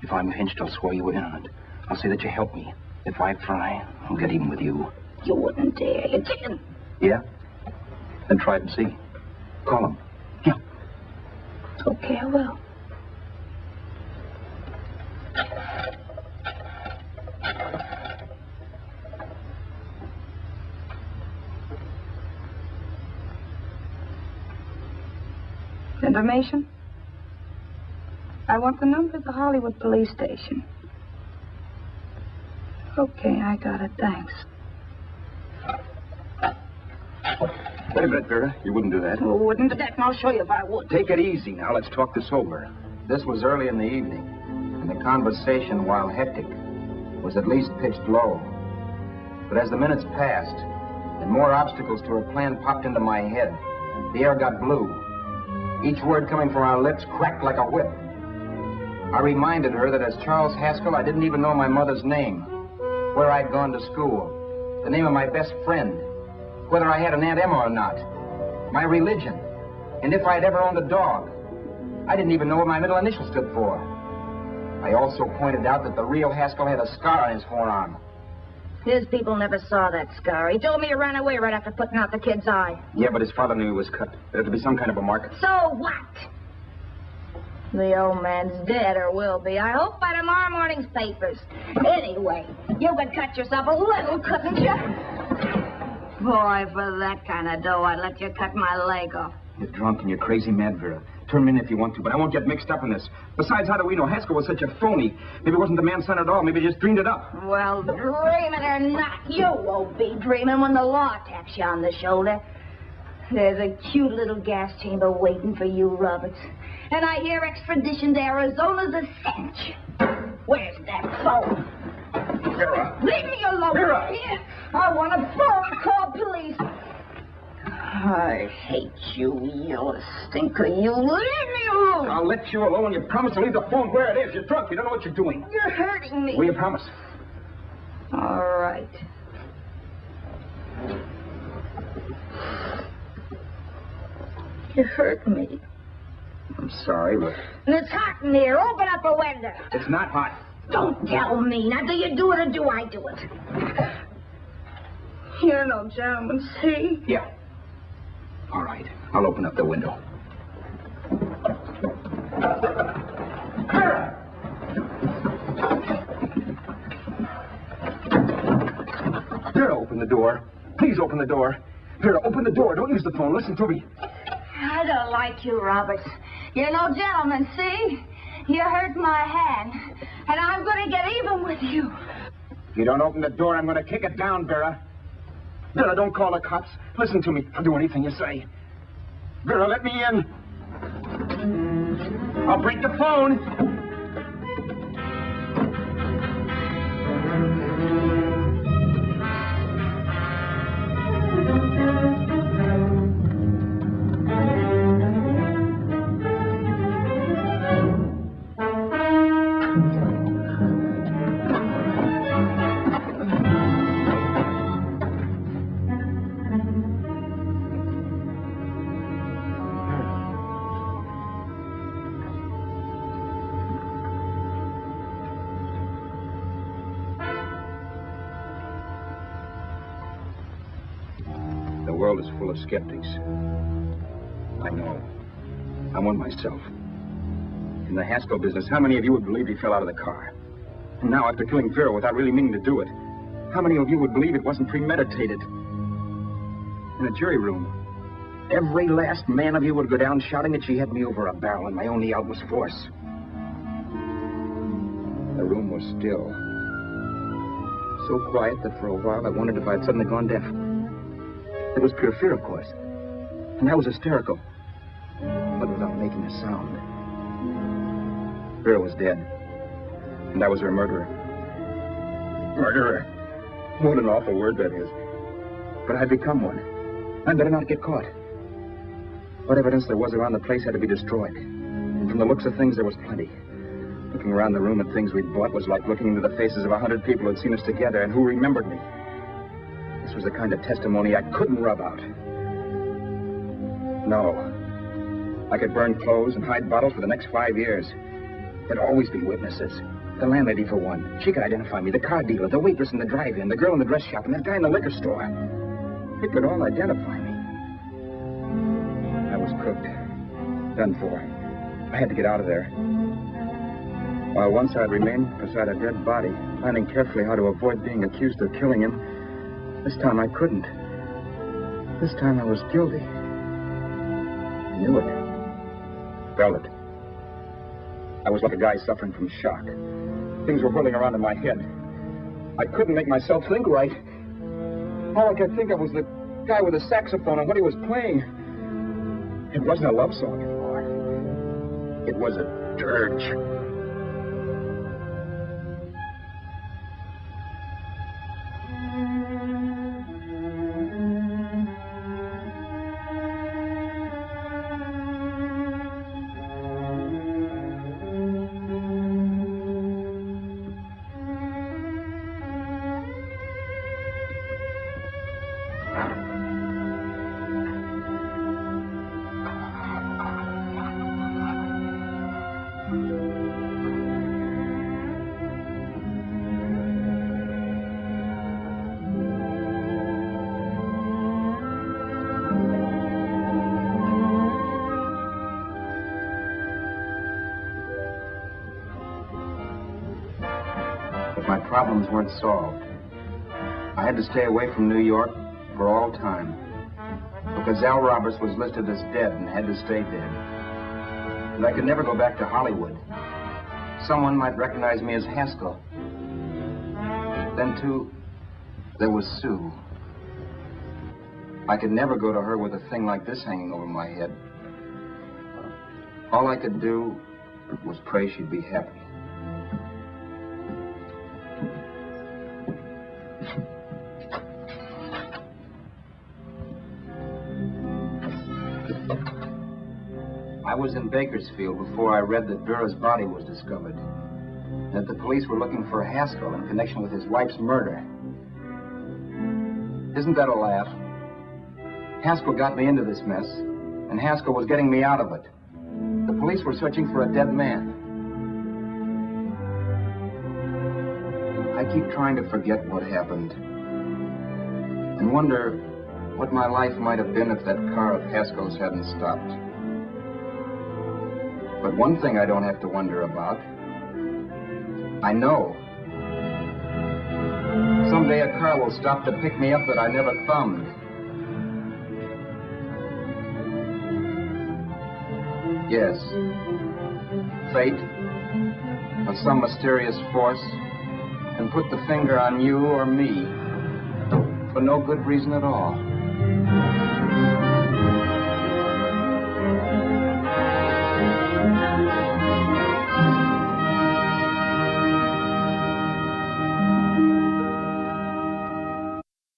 If I'm pinched, I'll swear you were in on it. I'll say that you helped me. If I try, I'll get even with you. You wouldn't dare. You're chicken. Yeah? Then try it and see. Call him. Yeah. Okay, I will. Information? I want the number of the Hollywood police station. Okay, I got it. Thanks. Wait a minute, Vera. You wouldn't do that. Oh, wouldn't, but I'll show you if I would. Take it easy now. Let's talk this over. This was early in the evening, and the conversation, while hectic, was at least pitched low. But as the minutes passed, and more obstacles to her plan popped into my head, the air got blue. Each word coming from our lips cracked like a whip. I reminded her that as Charles Haskell, I didn't even know my mother's name, where I'd gone to school, the name of my best friend, whether I had an Aunt Emma or not, my religion, and if I'd ever owned a dog. I didn't even know what my middle initial stood for. I also pointed out that the real Haskell had a scar on his forearm. His people never saw that scar. He told me he ran away right after putting out the kid's eye. Yeah, but his father knew he was cut. There had to be some kind of a mark. So what? The old man's dead, or will be. I hope by tomorrow morning's papers. Anyway, you could cut yourself a little, couldn't you? Boy, for that kind of dough, I'd let you cut my leg off. You're drunk and you're crazy mad, Vera. Turn me in if you want to, but I won't get mixed up in this. Besides, how do we know Haskell was such a phony? Maybe it wasn't the man's son at all. Maybe he just dreamed it up. Well, dreaming or not, you won't be dreaming when the law taps you on the shoulder. There's a cute little gas chamber waiting for you, Roberts. And I hear extradition to Arizona's a cinch. Where's that phone? Vera! Leave me alone. Vera! Here. I want a phone. Call police. I hate you, you stinker. You leave me alone. I'll let you alone. You promise to leave the phone where it is. You're drunk. You don't know what you're doing. You're hurting me. Will you promise? All right. You hurt me. I'm sorry, but... And it's hot in here. Open up a window. It's not hot. Don't tell me. Now, do you do it or do I do it? You're no gentleman, see? Yeah. All right. I'll open up the window. Vera, open the door. Please open the door. Vera, open the door. Don't use the phone. Listen to me. I don't like you, Roberts. You're no gentleman, see? You hurt my hand, and I'm going to get even with you. If you don't open the door, I'm going to kick it down, Vera. Vera, don't call the cops. Listen to me. I'll do anything you say. Vera, let me in. I'll break the phone. The world is full of skeptics. I know. I'm one myself. In the Haskell business, how many of you would believe he fell out of the car? And now, after killing Vera without really meaning to do it, how many of you would believe it wasn't premeditated? In a jury room, every last man of you would go down shouting that she had me over a barrel and my only out was force. The room was still. So quiet that for a while I wondered if I'd suddenly gone deaf. It was pure fear, of course. And I was hysterical. But without making a sound. Vera was dead. And I was her murderer. Murderer. What an awful word that is. But I'd become one. I'd better not get caught. What evidence there was around the place had to be destroyed. And from the looks of things, there was plenty. Looking around the room at things we'd bought was like looking into the faces of 100 people who'd seen us together and who remembered me. This was the kind of testimony I couldn't rub out. No. I could burn clothes and hide bottles for the next 5 years. There'd always be witnesses. The landlady, for one. She could identify me. The car dealer, the waitress in the drive-in, the girl in the dress shop, and that guy in the liquor store. They could all identify me. I was cooked. Done for. I had to get out of there. While once I'd remained beside a dead body, planning carefully how to avoid being accused of killing him, this time I couldn't. This time I was guilty. I knew it. Felt it. I was like a guy suffering from shock. Things were whirling around in my head. I couldn't make myself think right. All I could think of was the guy with the saxophone and what he was playing. It wasn't a love song anymore. It was a dirge. My problems weren't solved. I had to stay away from New York for all time because Al Roberts was listed as dead and had to stay dead. And I could never go back to Hollywood. Someone might recognize me as Haskell. Then, too, there was Sue. I could never go to her with a thing like this hanging over my head. All I could do was pray she'd be happy. I was in Bakersfield before I read that Vera's body was discovered, and that the police were looking for Haskell in connection with his wife's murder. Isn't that a laugh? Haskell got me into this mess, and Haskell was getting me out of it. The police were searching for a dead man. I keep trying to forget what happened, and wonder what my life might have been if that car of Haskell's hadn't stopped. But one thing I don't have to wonder about. I know. Someday a car will stop to pick me up that I never thumbed. Yes. Fate, or some mysterious force, can put the finger on you or me for no good reason at all.